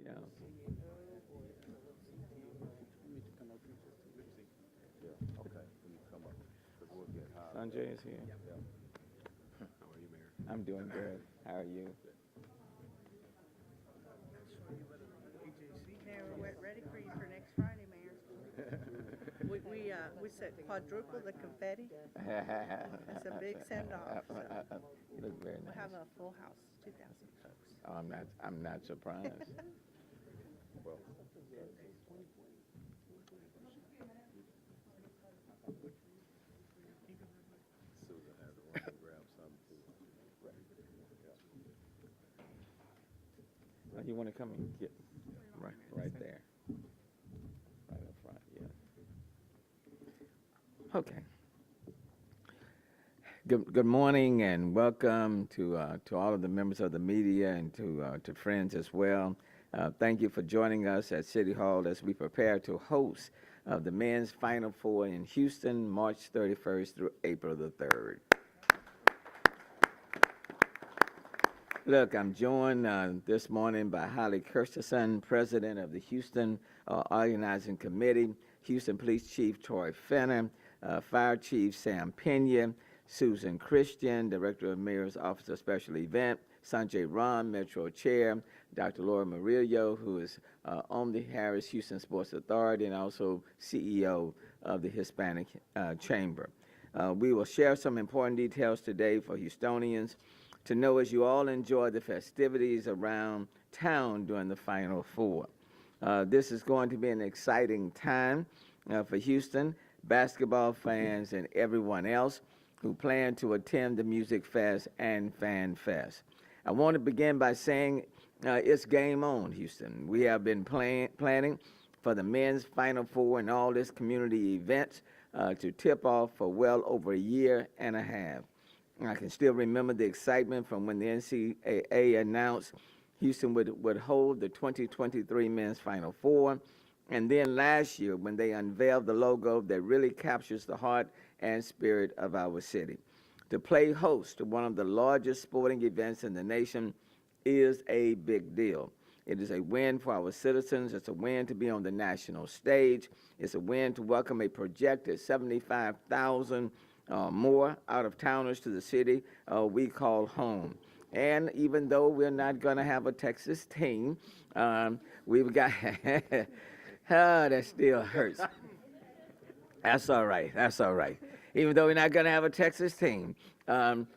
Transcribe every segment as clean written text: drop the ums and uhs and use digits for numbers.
Yeah. Yeah, okay, when you come up, because we'll get high. Sanjay is here. Yeah. How are you, Mayor? I'm doing good. How are you? Mayor, we're ready for you for next Friday, Mayor. We said quadruple the confetti. That's a big send-off. So You look very we'll nice. have a full house, 2,000 folks. Oh, I'm not surprised. Well, Susan has to run and grab something too. Oh, you want to come and get right there, right up front. Yeah. Okay. Good morning and welcome to all of the members of the media and to friends as well. Thank you for joining us at City Hall as we prepare to host the men's Final Four in Houston, March 31st through April the 3rd. Look, I'm joined this morning by Holly Kirstensen, President of the Houston Organizing Committee, Houston Police Chief Troy Fenner, Fire Chief Sam Pena, Susan Christian, Director of Mayor's Office of Special Event, Sanjay Ram, Metro Chair, Dr. Laura Murillo, who is Omni Harris Houston Sports Authority and also CEO of the Hispanic Chamber. We will share some important details today for Houstonians to know as you all enjoy the festivities around town during the Final Four. This is going to be an exciting time for Houston, basketball fans, and everyone else who plan to attend the Music Fest and Fan Fest. I want to begin by saying it's game on, Houston. We have been planning for the men's Final Four and all this community events to tip off for well over a year and a half. I can still remember the excitement from when the NCAA announced Houston would hold the 2023 Men's Final Four, and then last year when they unveiled the logo that really captures the heart and spirit of our city. To play host to one of the largest sporting events in the nation is a big deal. It is a win for our citizens. It's a win to be on the national stage. It's a win to welcome a projected 75,000 more out-of-towners to the city we call home. And even though we're not going to have a Texas team, we've got, that still hurts. That's all right, that's all right. Even though we're not going to have a Texas team,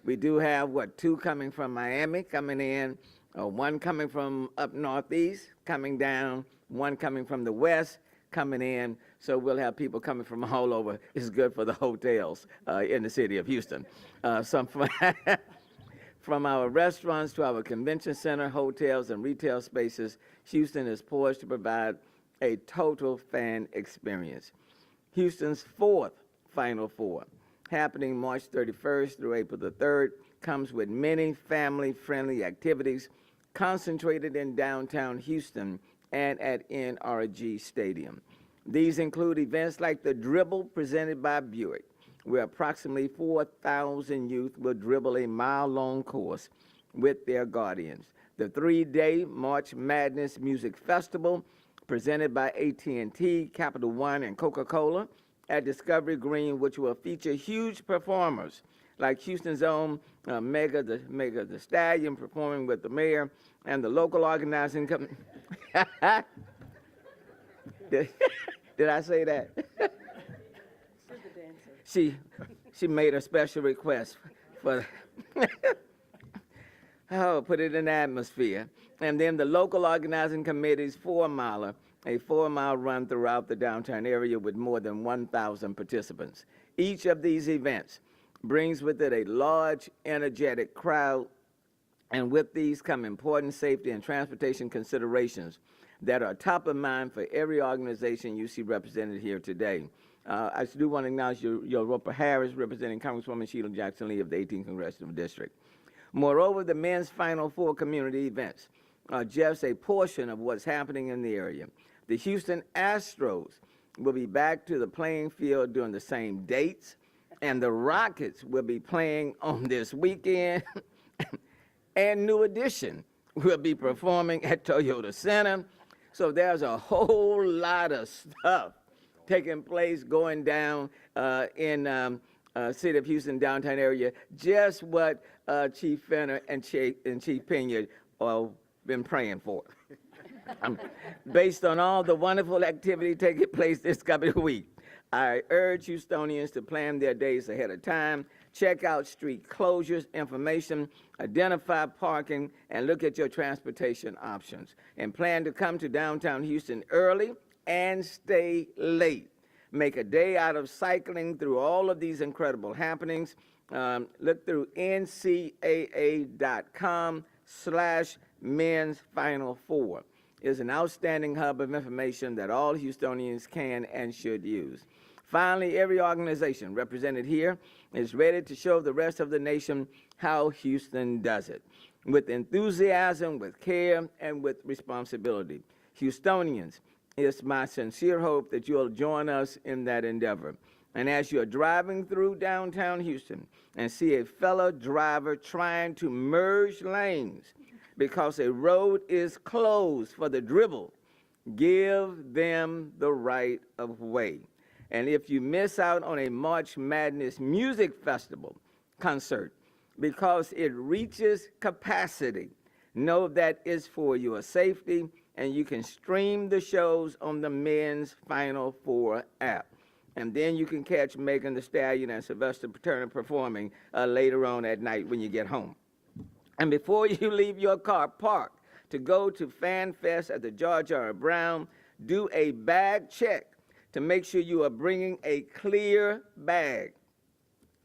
we do have, two coming from Miami coming in, one coming from up northeast coming down, one coming from the west coming in, so we'll have people coming from all over. It's good for the hotels in the city of Houston. Some from our restaurants to our convention center, hotels, and retail spaces, Houston is poised to provide a total fan experience. Houston's fourth Final Four, happening March 31st through April the 3rd, comes with many family-friendly activities concentrated in downtown Houston and at NRG Stadium. These include events like the Dribble presented by Buick, where approximately 4,000 youth will dribble a mile-long course with their guardians. The 3-day March Madness Music Festival, presented by AT&T, Capital One, and Coca-Cola at Discovery Green, which will feature huge performers like Houston's own Mega the Stallion performing with the mayor and the local organizing company. Did I say that? She made a special request for put it in the atmosphere. And then the local organizing committee's 4-miler, a 4-mile run throughout the downtown area with more than 1,000 participants. Each of these events brings with it a large, energetic crowd, and with these come important safety and transportation considerations that are top of mind for every organization you see represented here today. I do want to acknowledge Europa Harris, representing Congresswoman Sheila Jackson Lee of the 18th Congressional District. Moreover, the men's Final Four community events are just a portion of what's happening in the area. The Houston Astros will be back to the playing field during the same dates, and the Rockets will be playing on this weekend, and New Edition will be performing at Toyota Center, So there's a whole lot of stuff taking place, going down in City of Houston downtown area. Just what Chief Fenner and Chief Pena been praying for. Based on all the wonderful activity taking place this coming week, I urge Houstonians to plan their days ahead of time, check out street closures information, identify parking, and look at your transportation options. And plan to come to downtown Houston early and stay late. Make a day out of cycling through all of these incredible happenings. Look through ncaa.com/men's Final Four. It's an outstanding hub of information that all Houstonians can and should use. Finally, every organization represented here is ready to show the rest of the nation how Houston does it, with enthusiasm, with care, and with responsibility. Houstonians, it's my sincere hope that you'll join us in that endeavor. And as you're driving through downtown Houston and see a fellow driver trying to merge lanes because a road is closed for the dribble, give them the right of way. And if you miss out on a March Madness Music Festival concert because it reaches capacity, know that it's for your safety, and you can stream the shows on the Men's Final Four app. And then you can catch Megan Thee Stallion and Sylvester Turner performing later on at night when you get home. And before you leave your car parked to go to Fan Fest at the George R. Brown, do a bag check to make sure you are bringing a clear bag.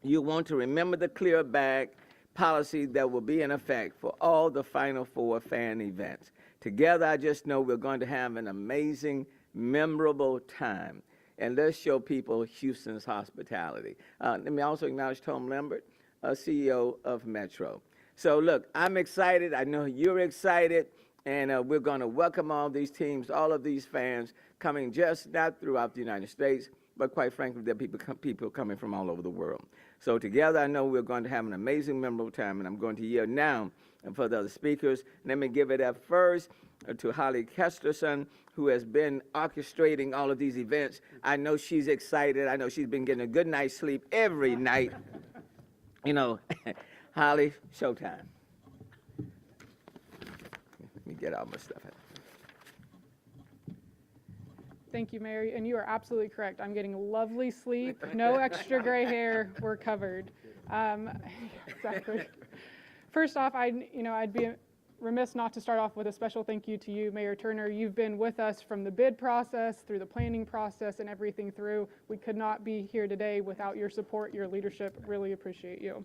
You want to remember the clear bag policy that will be in effect for all the Final Four fan events. Together, I just know we're going to have an amazing, memorable time. And let's show people Houston's hospitality. Let me also acknowledge Tom Lambert, CEO of Metro. So look, I'm excited. I know you're excited. And we're going to welcome all these teams, all of these fans coming just not throughout the United States, but quite frankly, there are people coming from all over the world. So together, I know we're going to have an amazing, memorable time, and I'm going to yield now for the other speakers. Let me give it up first to Holly Kesterson, who has been orchestrating all of these events. I know she's excited. I know she's been getting a good night's sleep every night. You know, Holly, showtime. Let me get all my stuff out. Thank you, Mary, and you are absolutely correct. I'm getting lovely sleep, no extra gray hair, we're covered. Exactly. First off, I'd be remiss not to start off with a special thank you to you, Mayor Turner. You've been with us from the bid process, through the planning process, and everything through. We could not be here today without your support, your leadership. Really appreciate you.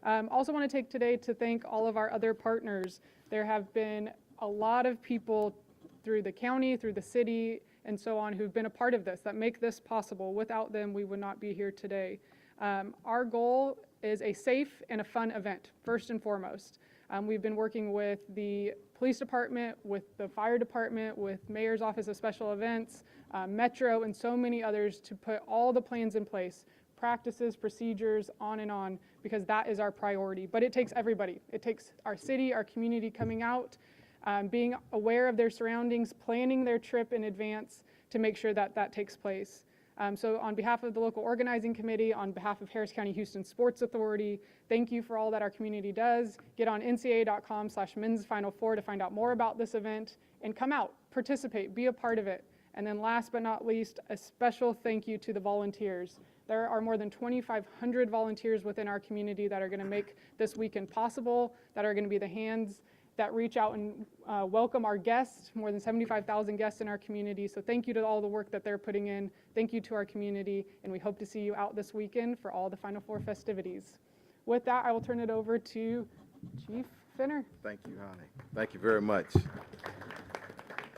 Also want to take today to thank all of our other partners. There have been a lot of people through the county, through the city, and so on, who've been a part of this, that make this possible. Without them, we would not be here today. Our goal is a safe and a fun event, first and foremost. We've been working with the police department, with the fire department, with Mayor's Office of Special Events, Metro, and so many others to put all the plans in place, practices, procedures, on, because that is our priority. But it takes everybody. It takes our city, our community coming out, being aware of their surroundings, planning their trip in advance to make sure that that takes place. So on behalf of the local organizing committee, on behalf of Harris County Houston Sports Authority, thank you for all that our community does. Get on ncaa.com/men's Final Four to find out more about this event and come out, participate, be a part of it. And then last but not least, a special thank you to the volunteers. There are more than 2,500 volunteers within our community that are going to make this weekend possible, that are going to be the hands that reach out and welcome our guests, more than 75,000 guests in our community. So thank you to all the work that they're putting in. Thank you to our community, and we hope to see you out this weekend for all the Final Four festivities. With that, I will turn it over to Chief Fenner. Thank you, Holly. Thank you very much.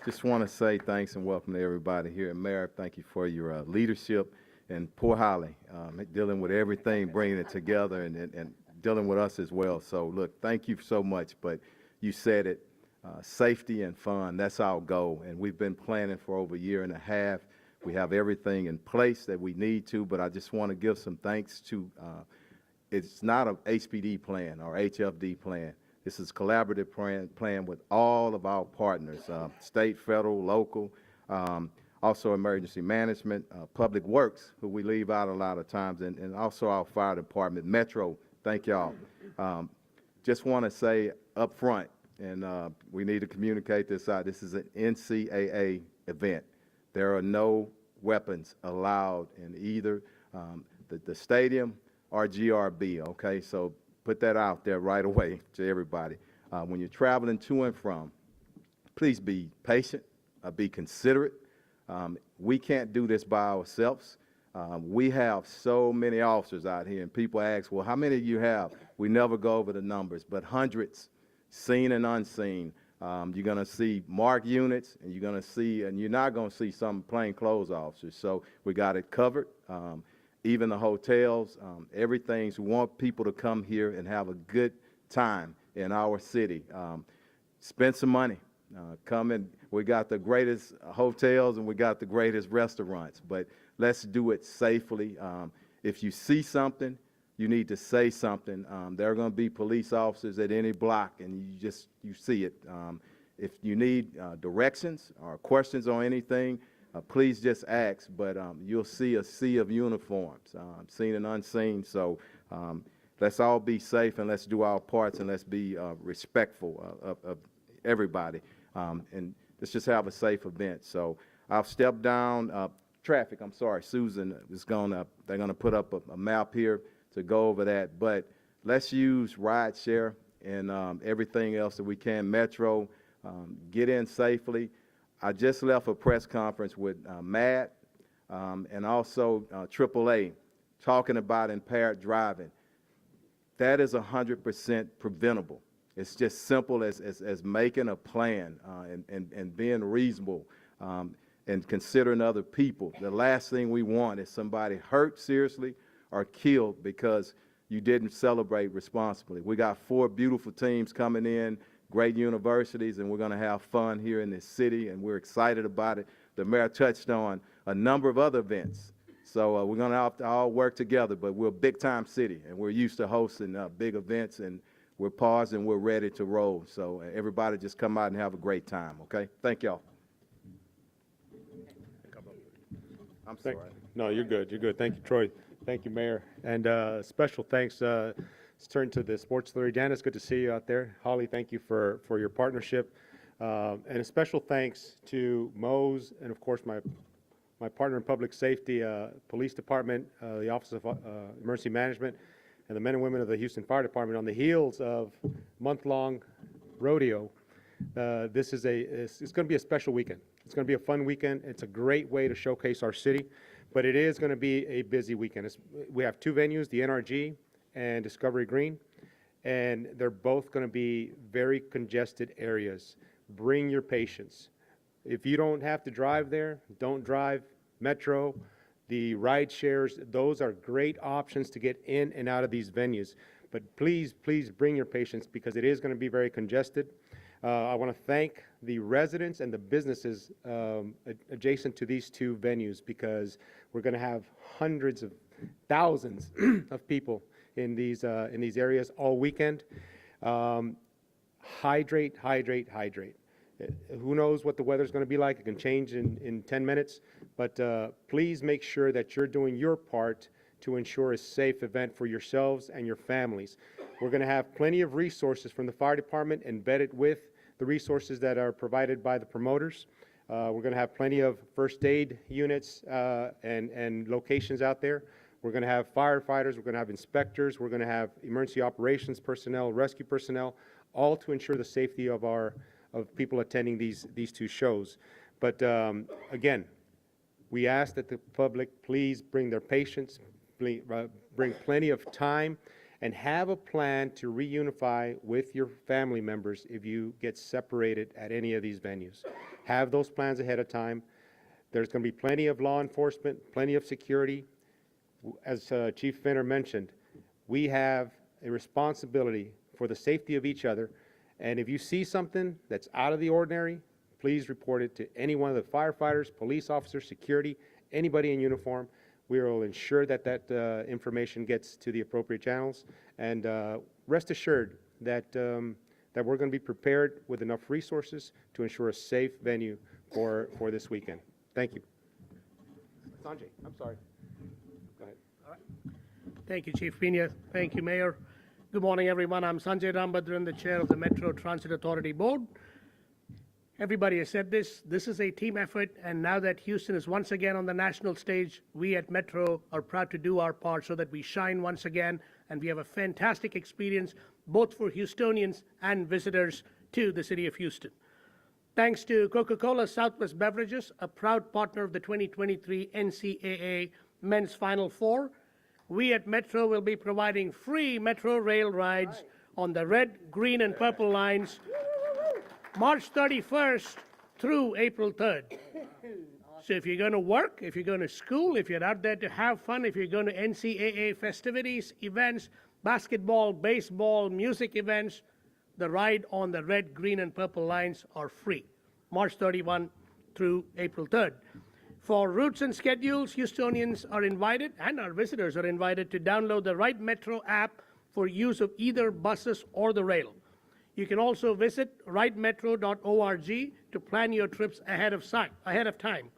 Just want to say thanks and welcome to everybody here. And Mayor, thank you for your leadership. And poor Holly, dealing with everything, bringing it together and dealing with us as well. So look, thank you so much. But you said it, safety and fun, that's our goal. And we've been planning for over a year and a half. We have everything in place that we need to, but I just want to give some thanks to, it's not a HPD plan or HFD plan. This is a collaborative plan with all of our partners, state, federal, local, also emergency management, public works, who we leave out a lot of times, and also our fire department, Metro. Thank y'all. Just want to say up front, and we need to communicate this out, this is an NCAA event. There are no weapons allowed in either the stadium or GRB, okay? So put that out there right away to everybody. When you're traveling to and from, please be patient, be considerate. We can't do this by ourselves. We have so many officers out here, and people ask, well, how many do you have? We never go over the numbers, but hundreds, seen and unseen. You're going to see marked units, and you're not going to see some plainclothes officers. So we got it covered. Even the hotels, everything. We want people to come here and have a good time in our city. Spend some money. Come in. We got the greatest hotels and we got the greatest restaurants, but let's do it safely. If you see something, you need to say something. There are going to be police officers at any block, and you see it. If you need directions or questions on anything, please just ask, but you'll see a sea of uniforms, seen and unseen. So let's all be safe, and let's do our parts, and let's be respectful of everybody. And let's just have a safe event. So I'll step down. Traffic, I'm sorry, Susan is they're gonna put up a map here to go over that, but let's use ride share and everything else that we can. Metro, get in safely. I just left a press conference with MAD and also AAA talking about impaired driving. That is 100% preventable. It's just simple as making a plan and being reasonable and considering other people. The last thing we want is somebody hurt seriously or killed because you didn't celebrate responsibly. We got 4 beautiful teams coming in, great universities, and we're going to have fun here in this city, and we're excited about it. The mayor touched on a number of other events. So we're going to have to all work together, but we're a big-time city, and we're used to hosting big events, and we're paused and we're ready to roll. So everybody just come out and have a great time, okay? Thank y'all. I'm sorry. No, you're good. You're good. Thank you, Troy. Thank you, Mayor. And special thanks. Let's turn to the Sports Authority. Dan, it's good to see you out there. Holly, thank you for your partnership. And a special thanks to Mose and, of course, my partner in public safety, Police Department, the Office of Emergency Management, and the men and women of the Houston Fire Department. On the heels of month-long rodeo, this is it's going to be a special weekend. It's going to be a fun weekend. It's a great way to showcase our city, but it is going to be a busy weekend. We have 2 venues, the NRG and Discovery Green, and they're both going to be very congested areas. Bring your patience. If you don't have to drive there, don't drive. Metro, the ride shares, those are great options to get in and out of these venues. But please, please bring your patience because it is going to be very congested. I want to thank the residents and the businesses adjacent to these 2 venues because we're going to have hundreds of thousands of people in these areas all weekend. Hydrate, hydrate, hydrate. Who knows what the weather's going to be like? It can change in 10 minutes, but please make sure that you're doing your part to ensure a safe event for yourselves and your families. We're going to have plenty of resources from the fire department embedded with the resources that are provided by the promoters. We're going to have plenty of first aid units and locations out there. We're going to have firefighters, we're going to have inspectors, we're going to have emergency operations personnel, rescue personnel, all to ensure the safety of people attending these 2 shows. But again, we ask that the public please bring their patience, bring plenty of time, and have a plan to reunify with your family members if you get separated at any of these venues. Have those plans ahead of time. There's going to be plenty of law enforcement, plenty of security. As Chief Fenner mentioned, we have a responsibility for the safety of each other, and if you see something that's out of the ordinary, please report it to any one of the firefighters, police officers, security, anybody in uniform. We will ensure that information gets to the appropriate channels, and rest assured that that we're going to be prepared with enough resources to ensure a safe venue for this weekend. Thank you. Sanjay, I'm sorry. Go ahead. Thank you, Chief Pena. Thank you, Mayor. Good morning, everyone. I'm Sanjay Rambhadran, the Chair of the Metro Transit Authority Board. Everybody has said this. This is a team effort, and now that Houston is once again on the national stage, we at Metro are proud to do our part so that we shine once again, and we have a fantastic experience both for Houstonians and visitors to the city of Houston. Thanks to Coca-Cola Southwest Beverages, a proud partner of the 2023 NCAA Men's Final Four, we at Metro will be providing free Metro rail rides on the red, green, and purple lines March 31st through April 3rd. So if you're going to work, if you're going to school, if you're out there to have fun, if you're going to NCAA festivities, events, basketball, baseball, music events, the ride on the red, green, and purple lines are free, March 31 through April 3rd. For routes and schedules, Houstonians are invited, and our visitors are invited, to download the Ride Metro app for use of either buses or the rail. You can also visit ridemetro.org to plan your trips ahead of time.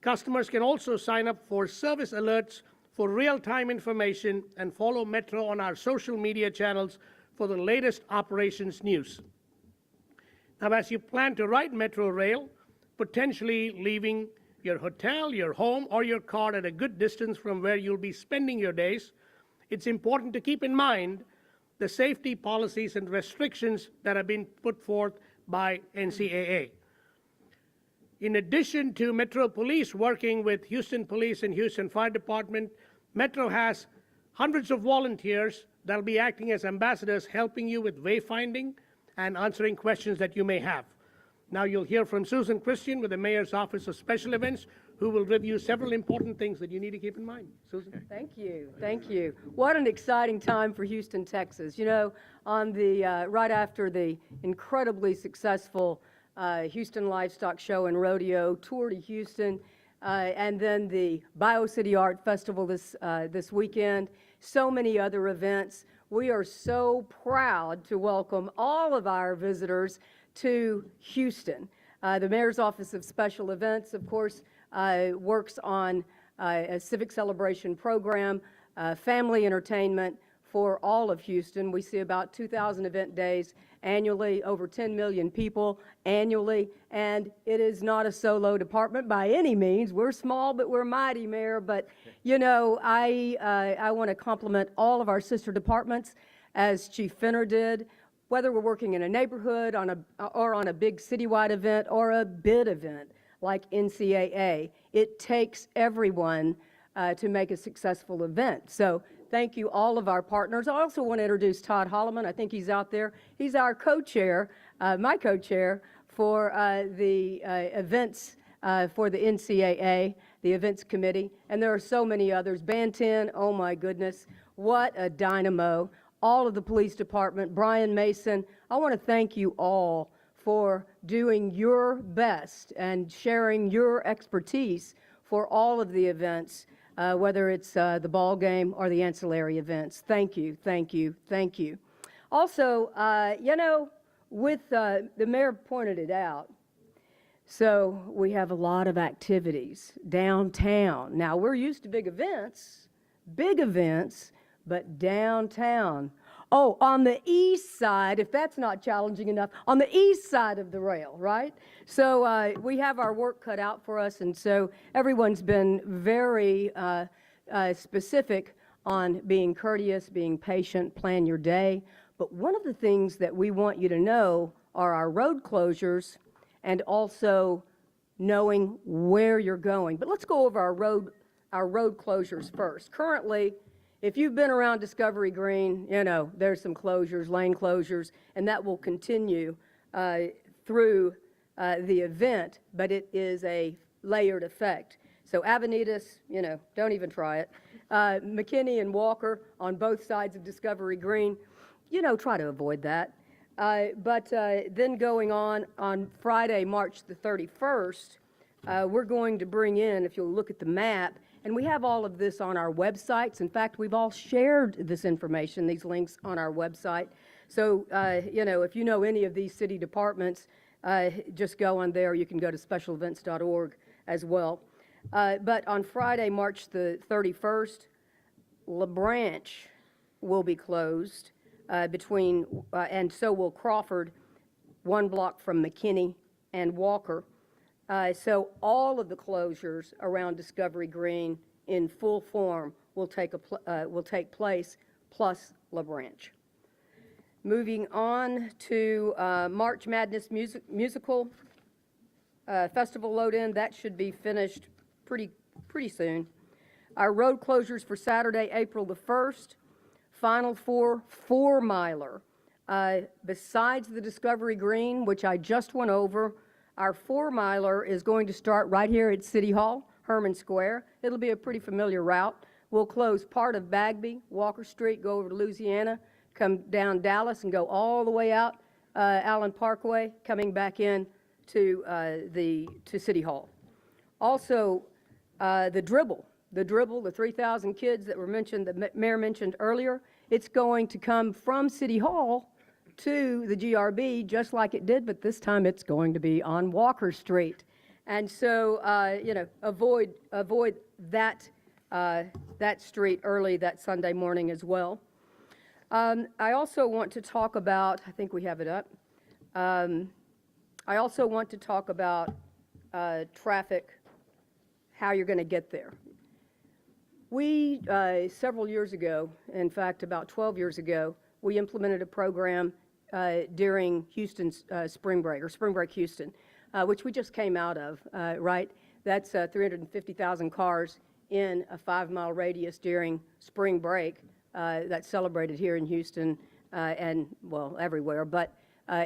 Customers can also sign up for service alerts for real-time information and follow Metro on our social media channels for the latest operations news. Now, as you plan to ride Metro Rail, potentially leaving your hotel, your home, or your car at a good distance from where you'll be spending your days, it's important to keep in mind the safety policies and restrictions that have been put forth by NCAA. In addition to Metro Police working with Houston Police and Houston Fire Department, Metro has hundreds of volunteers that'll be acting as ambassadors, helping you with wayfinding and answering questions that you may have. Now you'll hear from Susan Christian with the Mayor's Office of Special Events, who will review several important things that you need to keep in mind. Susan? Thank you. Thank you. What an exciting time for Houston, Texas. You know, on the right after the incredibly successful Houston Livestock Show and Rodeo, Tour to Houston, and then the BioCity Art Festival this weekend, so many other events. We are so proud to welcome all of our visitors to Houston. The Mayor's Office of Special Events, of course, works on a civic celebration program, family entertainment for all of Houston. We see about 2,000 event days annually, over 10 million people annually, and it is not a solo department by any means. We're small, but we're mighty, Mayor. But, you know, I want to compliment all of our sister departments, as Chief Fenner did, whether we're working in a neighborhood or on a big citywide event or a bid event like NCAA. It takes everyone to make a successful event. So thank you, all of our partners. I also want to introduce Todd Holloman. I think he's out there. He's our co-chair, my co-chair for the events for the NCAA, the events committee, and there are so many others. Band 10, oh my goodness, what a dynamo. All of the police department, Brian Mason, I want to thank you all for doing your best and sharing your expertise for all of the events, whether it's the ball game or the ancillary events. Thank you, thank you, thank you. Also, you know, with the mayor pointed it out, so we have a lot of activities downtown. Now, we're used to big events, but downtown. Oh, on the east side, if that's not challenging enough, on the east side of the rail, right? So we have our work cut out for us, and so everyone's been very specific on being courteous, being patient, plan your day. But one of the things that we want you to know are our road closures and also knowing where you're going. But let's go over our road closures first. Currently, if you've been around Discovery Green, you know, there's some closures, lane closures, and that will continue through the event, but it is a layered effect. So Avenidas, you know, don't even try it. McKinney and Walker on both sides of Discovery Green, you know, try to avoid that. But then going on Friday, March the 31st, we're going to bring in, if you'll look at the map, and we have all of this on our websites. In fact, we've all shared this information, these links on our website. So, if you know any of these city departments, just go on there. You can go to specialevents.org as well. But on Friday, March the 31st, LaBranch will be closed and so will Crawford, 1 block from McKinney and Walker. So all of the closures around Discovery Green in full form will take place, plus LaBranch. Moving on to March Madness Musical Festival load-in, that should be finished pretty soon. Our road closures for Saturday, April the 1st, Final Four 4-miler. Besides the Discovery Green, which I just went over, our 4-miler is going to start right here at City Hall, Herman Square. It'll be a pretty familiar route. We'll close part of Bagby, Walker Street, go over to Louisiana, come down Dallas, and go all the way out Allen Parkway, coming back in to City Hall. Also, the dribble, the 3,000 kids that were mentioned, the mayor mentioned earlier, it's going to come from City Hall to the GRB, just like it did, but this time it's going to be on Walker Street. And so, avoid that street early that Sunday morning as well. I also want to talk about, I think we have it up. I also want to talk about traffic, how you're going to get there. We, several years ago, in fact, about 12 years ago, we implemented a program during Houston's spring break Houston, which we just came out of, right? That's 350,000 cars in a 5-mile radius during spring break that's celebrated here in Houston and, well, everywhere. But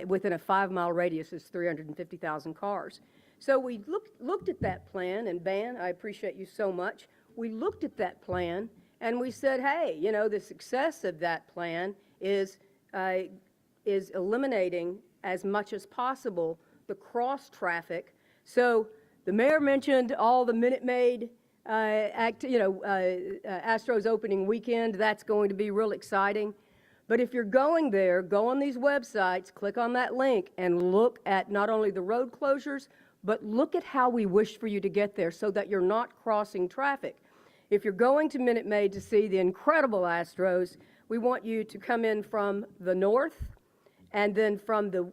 within a 5-mile radius is 350,000 cars. So we looked at that plan, and Ban, I appreciate you so much. We looked at that plan, and we said, hey, the success of that plan is eliminating as much as possible the cross traffic. So the mayor mentioned all the Minute Maid Astros opening weekend. That's going to be real exciting. But if you're going there, go on these websites, click on that link, and look at not only the road closures, but look at how we wish for you to get there so that you're not crossing traffic. If you're going to Minute Maid to see the incredible Astros, we want you to come in from the north and then from the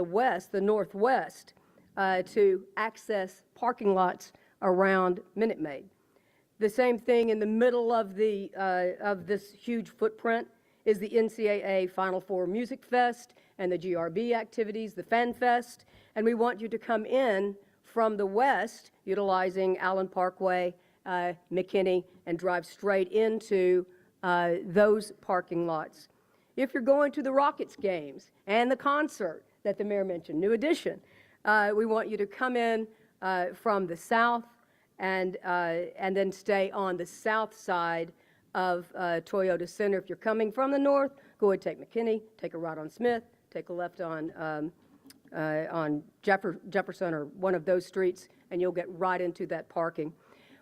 west, the northwest, to access parking lots around Minute Maid. The same thing in the middle of this huge footprint is the NCAA Final Four Music Fest and the GRB activities, the Fan Fest, and we want you to come in from the west, utilizing Allen Parkway, McKinney, and drive straight into those parking lots. If you're going to the Rockets games and the concert that the mayor mentioned, New Edition, we want you to come in from the south and then stay on the south side of Toyota Center. If you're coming from the north, go ahead, take McKinney, take a right on Smith, take a left on Jefferson or one of those streets, and you'll get right into that parking.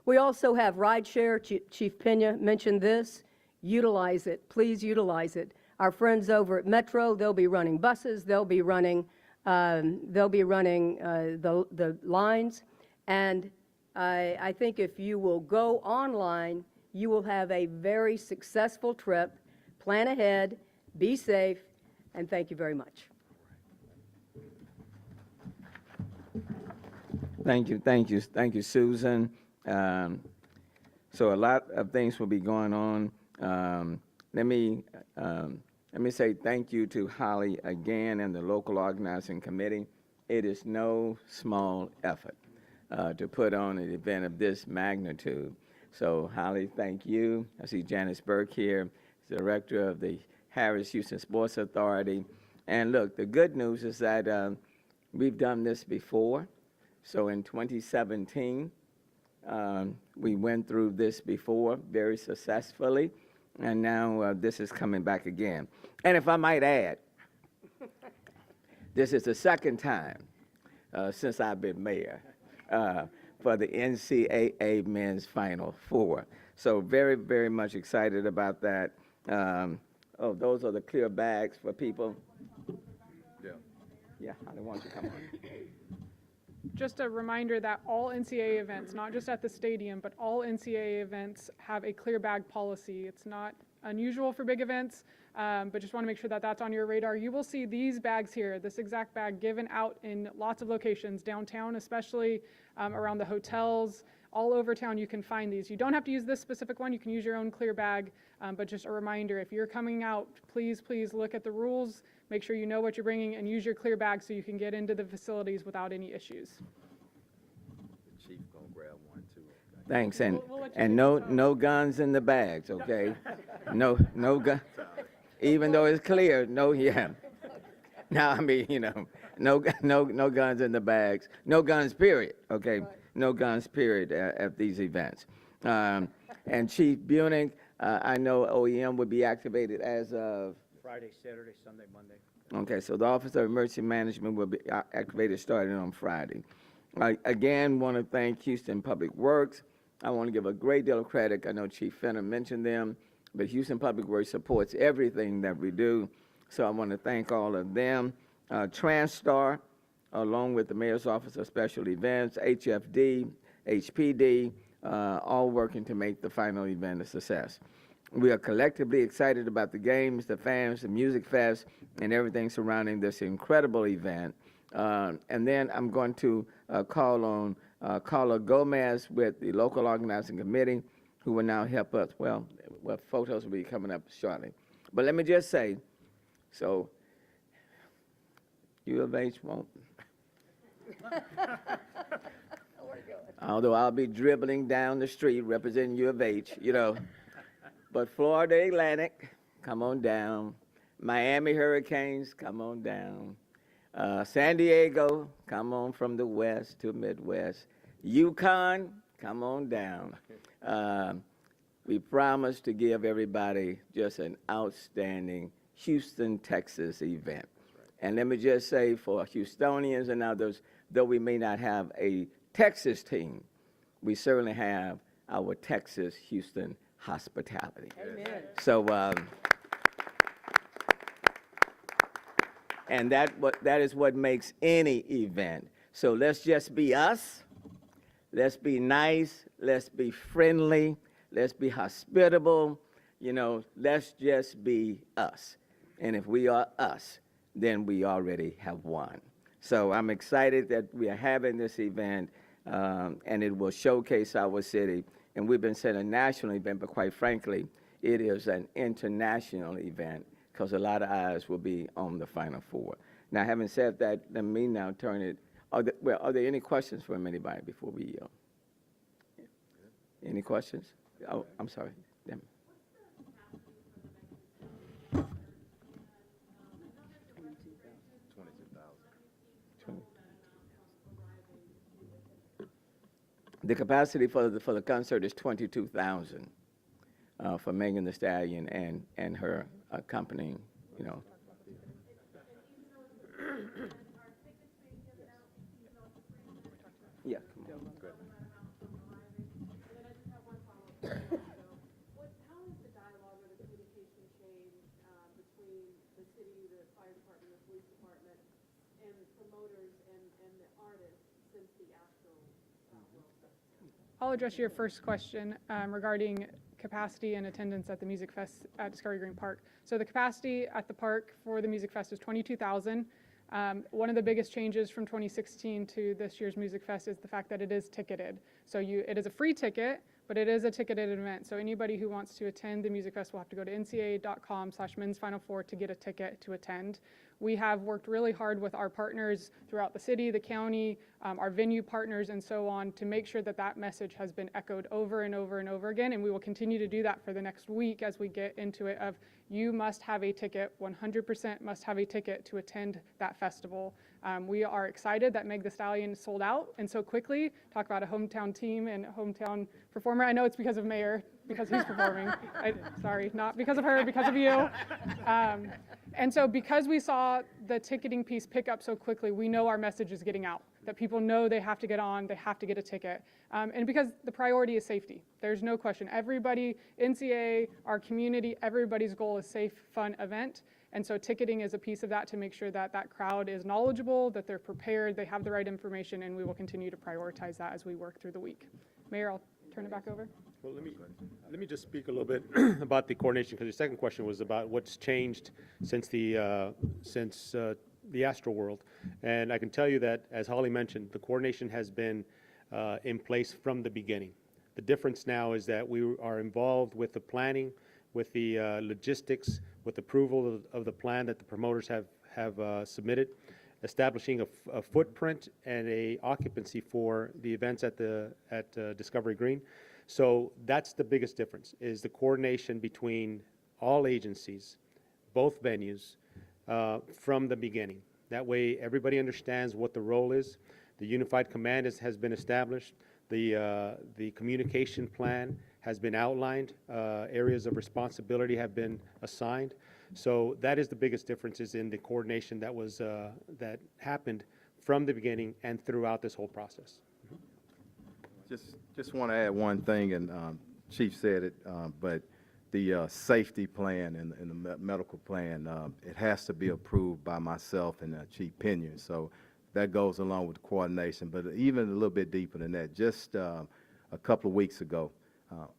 We also have rideshare. Chief Pena mentioned this. Utilize it. Please utilize it. Our friends over at Metro, they'll be running buses. They'll be running the lines. And I think if you will go online, you will have a very successful trip. Plan ahead. Be safe. And thank you very much. Thank you, Susan. So a lot of things will be going on. Let me say thank you to Holly again and the local organizing committee. It is no small effort to put on an event of this magnitude. So Holly, thank you. I see Janice Burke here, director of the Harris Houston Sports Authority. And look, the good news is that we've done this before. So in 2017, we went through this before very successfully, and now this is coming back again. And if I might add, this is the second time since I've been mayor for the NCAA Men's Final Four. So very, very much excited about that. Oh, those are the clear bags for people. Yeah. Yeah, I don't want you to come on. Just a reminder that all NCAA events, not just at the stadium, but all NCAA events have a clear bag policy. It's not unusual for big events, but just want to make sure that that's on your radar. You will see these bags here, this exact bag given out in lots of locations, downtown especially, around the hotels, all over town you can find these. You don't have to use this specific one, you can use your own clear bag, but just a reminder, if you're coming out, please look at the rules, make sure you know what you're bringing, and use your clear bag so you can get into the facilities without any issues. The chief gonna grab one too. Thanks, and, We'll let you and get no guns in the bags, okay? No gun, even though it's clear, no, yeah. Now, I mean, you know, no guns in the bags, no guns, period, okay? No guns, period, at these events. And Chief Buning, I know OEM would be activated as of, Friday, Saturday, Sunday, Monday. okay, so the Office of Emergency Management will be activated starting on Friday. I again want to thank Houston Public Works. I want to give a great deal of credit. I know Chief Fenner mentioned them, but Houston Public Works supports everything that we do. So I want to thank all of them. TransStar, along with the Mayor's Office of Special Events, HFD, HPD, all working to make the final event a success. We are collectively excited about the games, the fans, the music fest, and everything surrounding this incredible event. And then I'm going to call on Carla Gomez with the local organizing committee, who will now help us. Well, photos will be coming up shortly. But let me just say, so U of H won't. Although I'll be dribbling down the street representing U of H, you know. But Florida Atlantic, come on down. Miami Hurricanes, come on down. San Diego, come on from the west to Midwest. UConn, come on down. We promise to give everybody just an outstanding Houston, Texas event. And let me just say for Houstonians and others, though we may not have a Texas team, we certainly have our Texas Houston hospitality. Amen. So, and that is what makes any event. So let's just be us. Let's be nice. Let's be friendly. Let's be hospitable. You know, let's just be us. And if we are us, then we already have won. So I'm excited that we are having this event, and it will showcase our city. And we've been saying a national event, but quite frankly, it is an international event because a lot of eyes will be on the Final Four. Now, having said that, let me now turn it. Are there any questions from anybody before we yield? Any questions? Oh, I'm sorry. Them. The capacity for the concert is 22,000 for Megan Thee Stallion and her accompanying, you know. Yeah, come on. How is the dialogue or the communication chain between the city, the fire department, the police department, and promoters and the artists since the Astro World Festival? I'll address your first question regarding capacity and attendance at the Music Fest at Discovery Green Park. So the capacity at the park for the Music Fest is 22,000. One of the biggest changes from 2016 to this year's Music Fest is the fact that it is ticketed. So it is a free ticket, but it is a ticketed event. So anybody who wants to attend the Music Fest will have to go to ncaa.com/mensfinal4 to get a ticket to attend. We have worked really hard with our partners throughout the city, the county, our venue partners, and so on, to make sure that that message has been echoed over and over and over again. And we will continue to do that for the next week as we get into it of you must have a ticket, 100% must have a ticket to attend that festival. We are excited that Meg Thee Stallion sold out and so quickly. Talk about a hometown team and a hometown performer. I know it's because of Mayor, because he's performing. Sorry, not because of her, because of you. And so because we saw the ticketing piece pick up so quickly, we know our message is getting out. that people know they have to get on, they have to get a ticket. And because the priority is safety. There's no question. Everybody, NCA, our community, everybody's goal is safe, fun event. And so ticketing is a piece of that to make sure that that crowd is knowledgeable, that they're prepared, they have the right information, and we will continue to prioritize that as we work through the week. Mayor, I'll turn it back over. Well, let me just speak a little bit about the coordination, because your second question was about what's changed since the Astro World. And I can tell you that, as Holly mentioned, the coordination has been in place from the beginning. The difference now is that we are involved with the planning, with the logistics, with approval of the plan that the promoters have submitted, establishing a footprint and a occupancy for the events at Discovery Green. So that's the biggest difference, is the coordination between all agencies, both venues, from the beginning. That way, everybody understands what the role is. The unified command has been established. The communication plan has been outlined. Areas of responsibility have been assigned. So that is the biggest difference, is in the coordination that happened from the beginning and throughout this whole process. Just want to add one thing, and Chief said it, but the safety plan and the medical plan, it has to be approved by myself and Chief Pinion. So that goes along with the coordination. But even a little bit deeper than that, just a couple of weeks ago,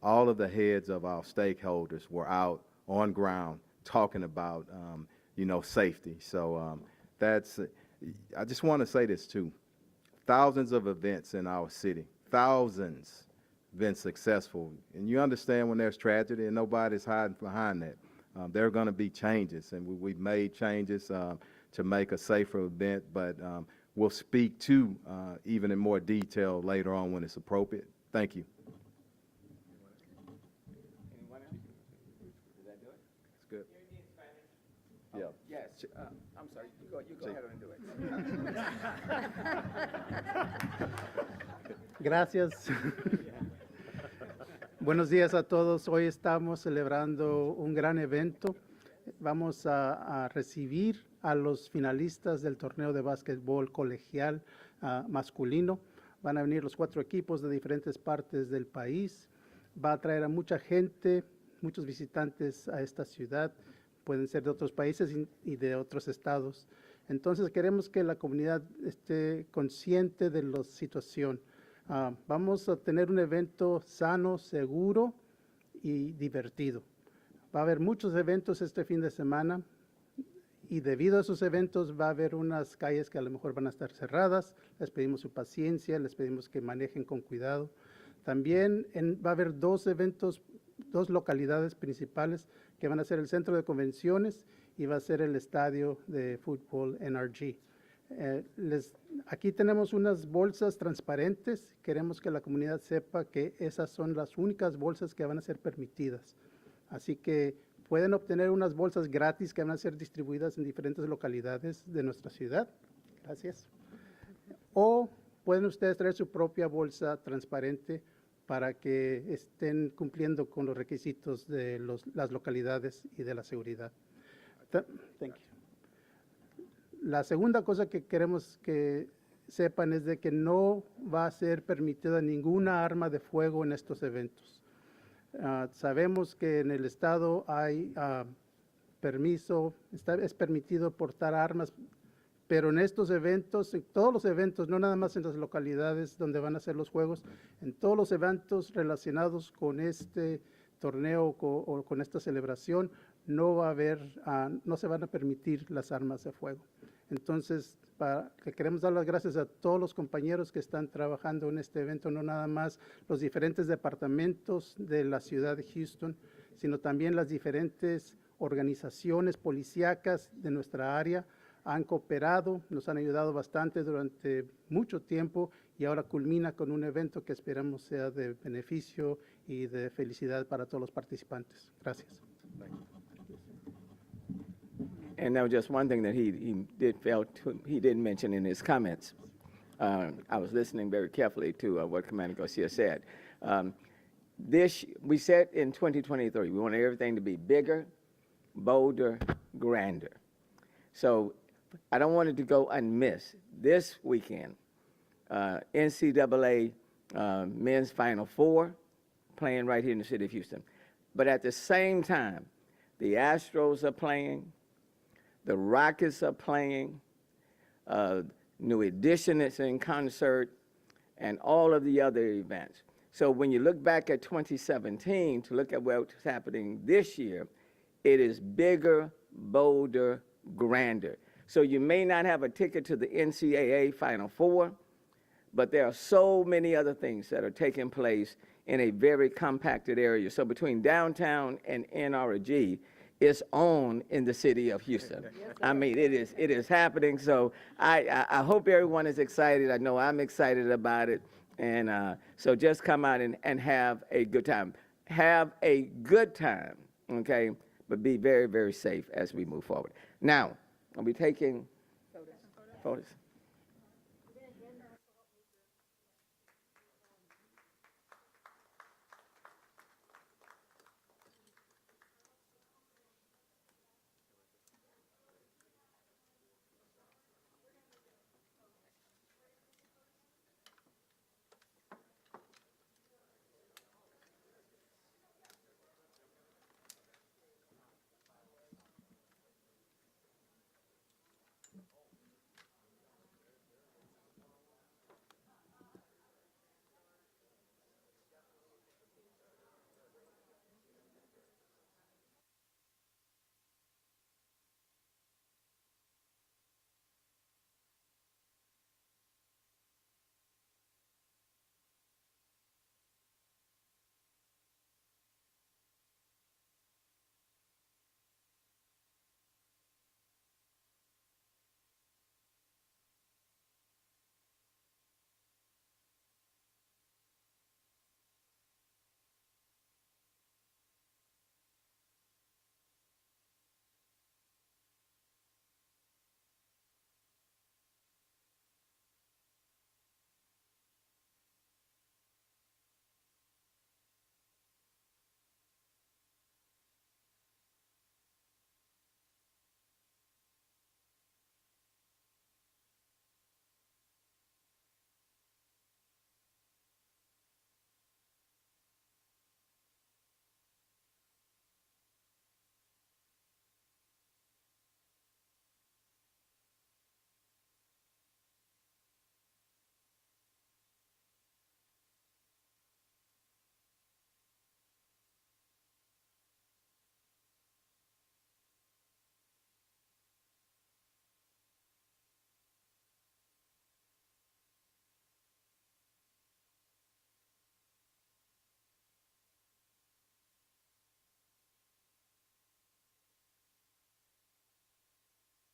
all of the heads of our stakeholders were out on ground talking about, safety. So I just want to say this too. Thousands of events in our city, thousands been successful. And you understand when there's tragedy, and nobody's hiding behind that. There are going to be changes, and we've made changes to make a safer event, but we'll speak to even in more detail later on when it's appropriate. Thank you. Anyone else? Did that do it? It's good. Yeah. Yes, I'm sorry, you go ahead and do it. Gracias. Buenos días a todos. Hoy estamos celebrando un gran evento. Vamos a recibir a los finalistas del torneo de básquetbol colegial masculino. Van a venir los 4 equipos de diferentes partes del país. Va a traer a mucha gente, muchos visitantes a esta ciudad. Pueden ser de otros países y de otros estados. Entonces queremos que la comunidad esté consciente de la situación. Vamos a tener un evento sano, seguro y divertido. Va a haber muchos eventos este fin de semana y debido a esos eventos va a haber unas calles que a lo mejor van a estar cerradas. Les pedimos su paciencia, les pedimos que manejen con cuidado. También va a haber 2 eventos, 2 localidades principales que van a ser el centro de convenciones y va a ser el estadio de fútbol NRG. Aquí tenemos unas bolsas transparentes. Queremos que la comunidad sepa que esas son las únicas bolsas que van a ser permitidas. Así que pueden obtener unas bolsas gratis que van a ser distribuidas en diferentes localidades de nuestra ciudad. Gracias. O pueden ustedes traer su propia bolsa transparente para que estén cumpliendo con los requisitos de las localidades y de la seguridad. Thank you. La segunda cosa que queremos que sepan es de que no va a ser permitida ninguna arma de fuego en estos eventos. Sabemos que en el estado hay permiso, es permitido portar armas, pero en estos eventos, en todos los eventos, no nada más en las localidades donde van a ser los juegos, en todos los eventos relacionados con este torneo o con esta celebración, no va a haber, no se van a permitir las armas de fuego. Entonces, queremos dar las gracias a todos los compañeros que están trabajando en este evento, no nada más los diferentes departamentos de la ciudad de Houston, sino también las diferentes organizaciones policíacas de nuestra área han cooperado, nos han ayudado bastante durante mucho tiempo y ahora culmina con un evento que esperamos sea de beneficio y de felicidad para todos los participantes. Gracias. And now just one thing that he didn't mention in his comments. I was listening very carefully to what Commander Garcia said. We said in 2023, we wanted everything to be bigger, bolder, grander. So I don't want it to go unmissed. This weekend, NCAA men's Final Four playing right here in the city of Houston. But at the same time, the Astros are playing, the Rockets are playing, New Edition is in concert, and all of the other events. So when you look back at 2017 to look at what's happening this year, it is bigger, bolder, grander. So you may not have a ticket to the NCAA Final Four, but there are so many other things that are taking place in a very compacted area. So between downtown and NRG, it's on in the city of Houston. I mean, it is happening. So I hope everyone is excited. I know I'm excited about it. And so just come out and have a good time. Have a good time, okay? But be very, very safe as we move forward. Now, I'll be taking photos.